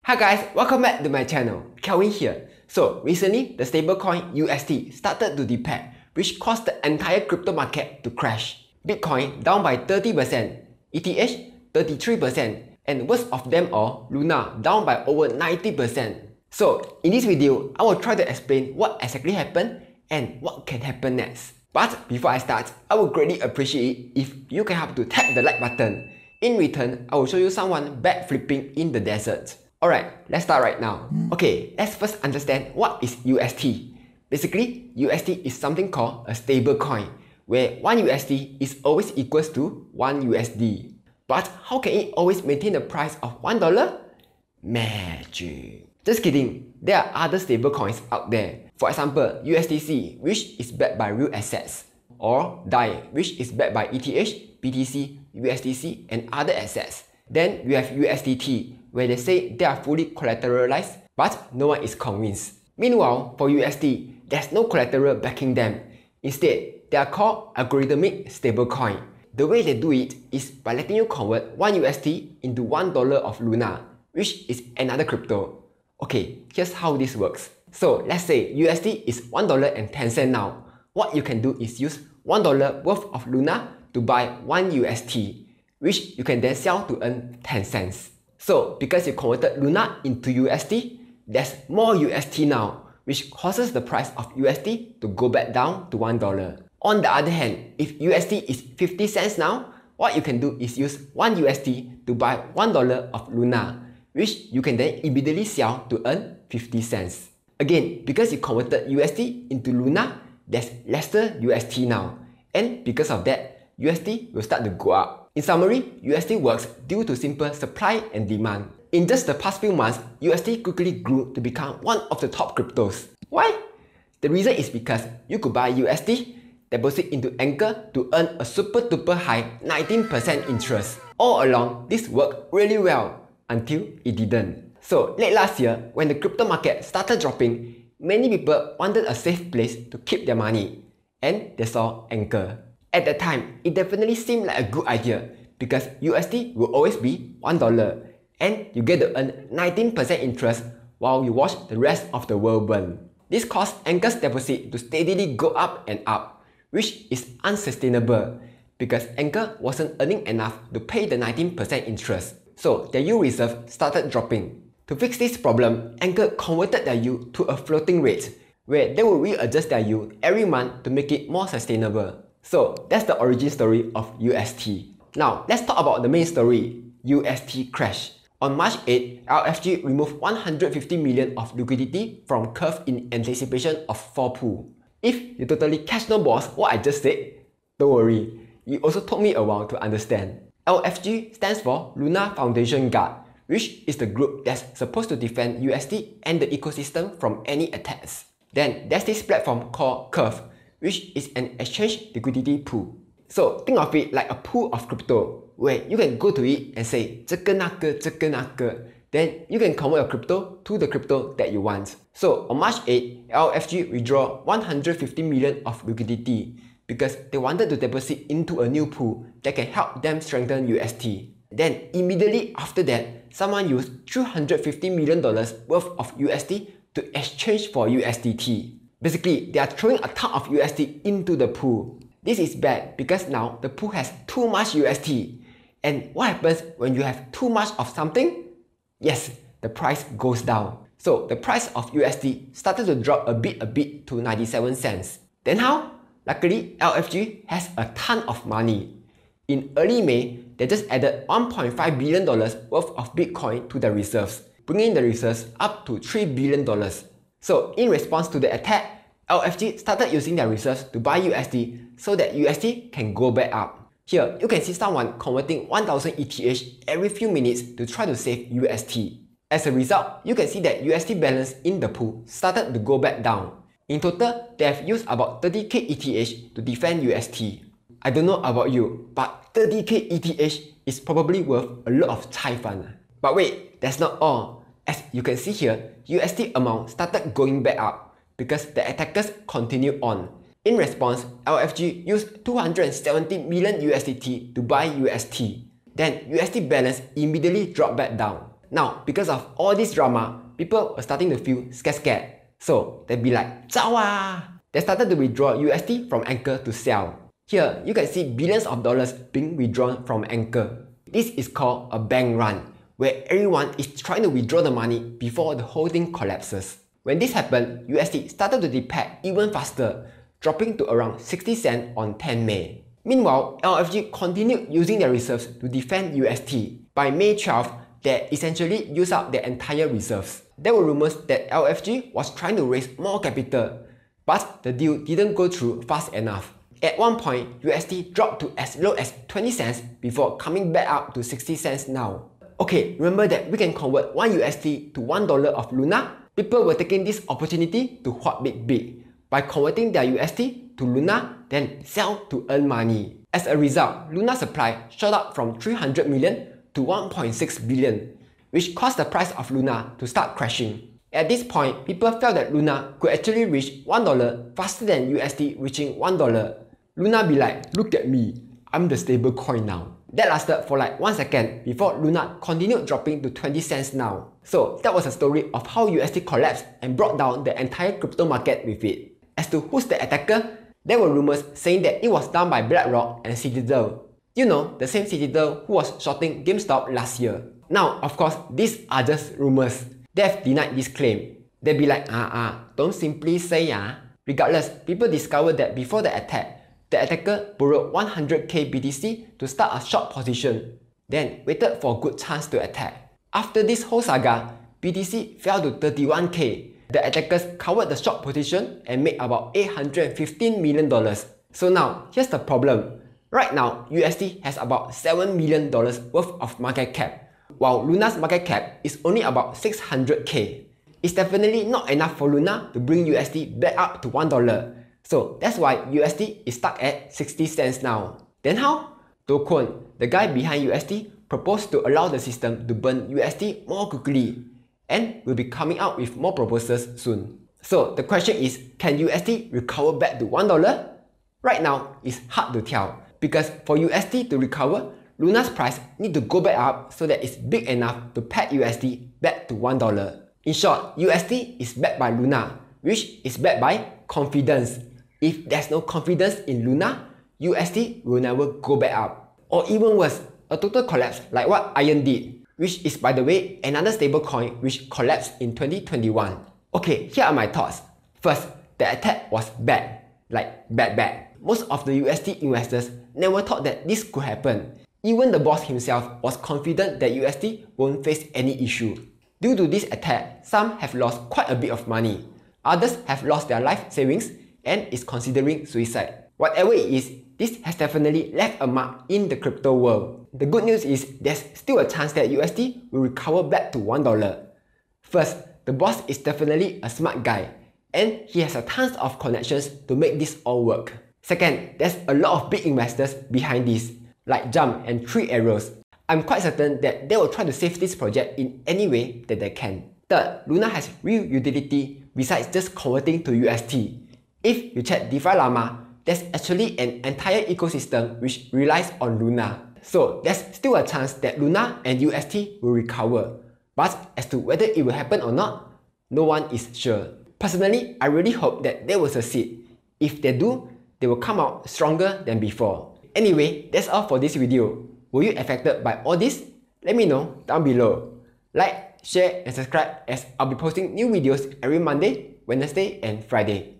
Hi guys, welcome back to my channel. Kelvin here. So recently, the stablecoin UST started to depeg, which caused the entire crypto market to crash. Bitcoin down by 30%, ETH 33%, and worst of them all, Luna down by over 90%. So in this video, I will try to explain what exactly happened and what can happen next. But before I start, I would greatly appreciate it if you can help to tap the like button. In return, I will show you someone backflipping in the desert. Alright, let's start right now. Okay, let's first understand what is UST. Basically, UST is something called a stable coin, where 1 USD is always equals to 1 USD. But how can it always maintain the price of $1? Magic. Just kidding, there are other stable coins out there. For example, USDC, which is backed by real assets, or DAI, which is backed by ETH, BTC, USDC, and other assets. Then we have USDT, where they say they are fully collateralized, but no one is convinced. Meanwhile, for USD, there's no collateral backing them. Instead, they are called algorithmic stablecoin. The way they do it is by letting you convert 1 USD into $1 of Luna, which is another crypto. Okay, here's how this works. So let's say USD is $1.10 now. What you can do is use $1 worth of Luna to buy 1 UST, which you can then sell to earn 10 cents. So because you converted Luna into UST, there's more UST now, which causes the price of UST to go back down to $1. On the other hand, if UST is 50 cents now, what you can do is use 1 UST to buy $1 of Luna, which you can then immediately sell to earn 50 cents. Again, because you converted UST into Luna, there's lesser UST now, and because of that, UST will start to go up. In summary, UST works due to simple supply and demand. In just the past few months, UST quickly grew to become one of the top cryptos. Why? The reason is because you could buy UST, deposit into Anchor to earn a super duper high 19% interest. All along, this worked really well until it didn't. So late last year, when the crypto market started dropping, many people wanted a safe place to keep their money, and they saw Anchor. At that time, it definitely seemed like a good idea because UST will always be $1 and you get to earn 19% interest while you watch the rest of the world burn. This caused Anchor's deposit to steadily go up and up, which is unsustainable because Anchor wasn't earning enough to pay the 19% interest. So their yield reserve started dropping. To fix this problem, Anchor converted their yield to a floating rate where they will readjust their yield every month to make it more sustainable. So that's the origin story of UST. Now let's talk about the main story, UST crash. On March 8, LFG removed 150 million of liquidity from Curve in anticipation of fall pool. If you totally catch no balls what I just said, don't worry, it also took me a while to understand. LFG stands for Luna Foundation Guard, which is the group that's supposed to defend UST and the ecosystem from any attacks. Then there's this platform called Curve, which is an exchange liquidity pool. So think of it like a pool of crypto, where you can go to it and say 这个那个这个那个, then you can convert your crypto to the crypto that you want. So on March 8, LFG withdrew 150 million of liquidity because they wanted to deposit into a new pool that can help them strengthen UST. Then immediately after that, someone used $350 million worth of UST to exchange for USDT. Basically, they are throwing a ton of UST into the pool. This is bad because now the pool has too much UST. And what happens when you have too much of something? Yes, the price goes down. So the price of UST started to drop a bit to 97 cents. Then how? Luckily, LFG has a ton of money. In early May, they just added $1.5 billion worth of Bitcoin to their reserves, bringing the reserves up to $3 billion. So in response to the attack, LFG started using their reserves to buy USD so that USD can go back up. Here, you can see someone converting 1000 ETH every few minutes to try to save UST. As a result, you can see that UST balance in the pool started to go back down. In total, they have used about 30k ETH to defend UST. I don't know about you, but 30k ETH is probably worth a lot of Chai fan. But wait, that's not all. As you can see here, UST amount started going back up because the attackers continued on. In response, LFG used 270 million USDT to buy UST. Then UST balance immediately dropped back down. Now, because of all this drama, people were starting to feel scared. So they'd be like, "Zawa!" They started to withdraw UST from Anchor to sell. Here, you can see billions of dollars being withdrawn from Anchor. This is called a bank run, where everyone is trying to withdraw the money before the whole thing collapses. When this happened, UST started to depeg even faster, dropping to around 60 cents on 10 May. Meanwhile, LFG continued using their reserves to defend UST. By May 12, they essentially used up their entire reserves. There were rumors that LFG was trying to raise more capital, but the deal didn't go through fast enough. At one point, UST dropped to as low as 20 cents before coming back up to 60 cents now. Okay, remember that we can convert 1 UST to $1 of Luna? People were taking this opportunity to hot big by converting their UST to Luna, then sell to earn money. As a result, Luna supply shot up from 300 million to 1.6 billion, which caused the price of Luna to start crashing. At this point, people felt that Luna could actually reach $1 faster than UST reaching $1. Luna be like, "Look at me, I'm the stable coin now." That lasted for like 1 second before Luna continued dropping to 20 cents now. So that was a story of how UST collapsed and brought down the entire crypto market with it. As to who's the attacker, there were rumors saying that it was done by BlackRock and Citadel. You know, the same Citadel who was shorting GameStop last year. Now, of course, these are just rumors. They have denied this claim. They'd be like, don't simply say Regardless, people discovered that before the attack, the attacker borrowed 100k BTC to start a short position, then waited for a good chance to attack. After this whole saga, BTC fell to 31k. The attackers covered the short position and made about $815 million. So now, here's the problem. Right now, UST has about $7 million worth of market cap, while Luna's market cap is only about 600k. It's definitely not enough for Luna to bring UST back up to $1. So that's why UST is stuck at 60 cents now. Then how? Do Kwon, the guy behind UST, proposed to allow the system to burn UST more quickly, and will be coming out with more proposals soon. So the question is, can UST recover back to $1? Right now, it's hard to tell, because for UST to recover, Luna's price need to go back up so that it's big enough to peg UST back to $1. In short, UST is backed by Luna, which is backed by confidence. If there's no confidence in Luna, UST will never go back up. Or even worse, a total collapse like what Iron did, which is, by the way, another stablecoin which collapsed in 2021. Okay, here are my thoughts. First, the attack was bad. Like bad. Most of the UST investors never thought that this could happen. Even the boss himself was confident that UST won't face any issue. Due to this attack, some have lost quite a bit of money. Others have lost their life savings and is considering suicide. Whatever it is, this has definitely left a mark in the crypto world. The good news is there's still a chance that UST will recover back to $1. First, the boss is definitely a smart guy, and he has a tons of connections to make this all work. Second, there's a lot of big investors behind this, like Jump and 3 Arrows. I'm quite certain that they will try to save this project in any way that they can. Third, Luna has real utility besides just converting to UST. If you check DeFi Llama, there's actually an entire ecosystem which relies on Luna. So there's still a chance that Luna and UST will recover. But as to whether it will happen or not, no one is sure. Personally, I really hope that they will succeed. If they do, they will come out stronger than before. Anyway, that's all for this video. Were you affected by all this? Let me know down below. Like, share and subscribe as I'll be posting new videos every Monday, Wednesday and Friday.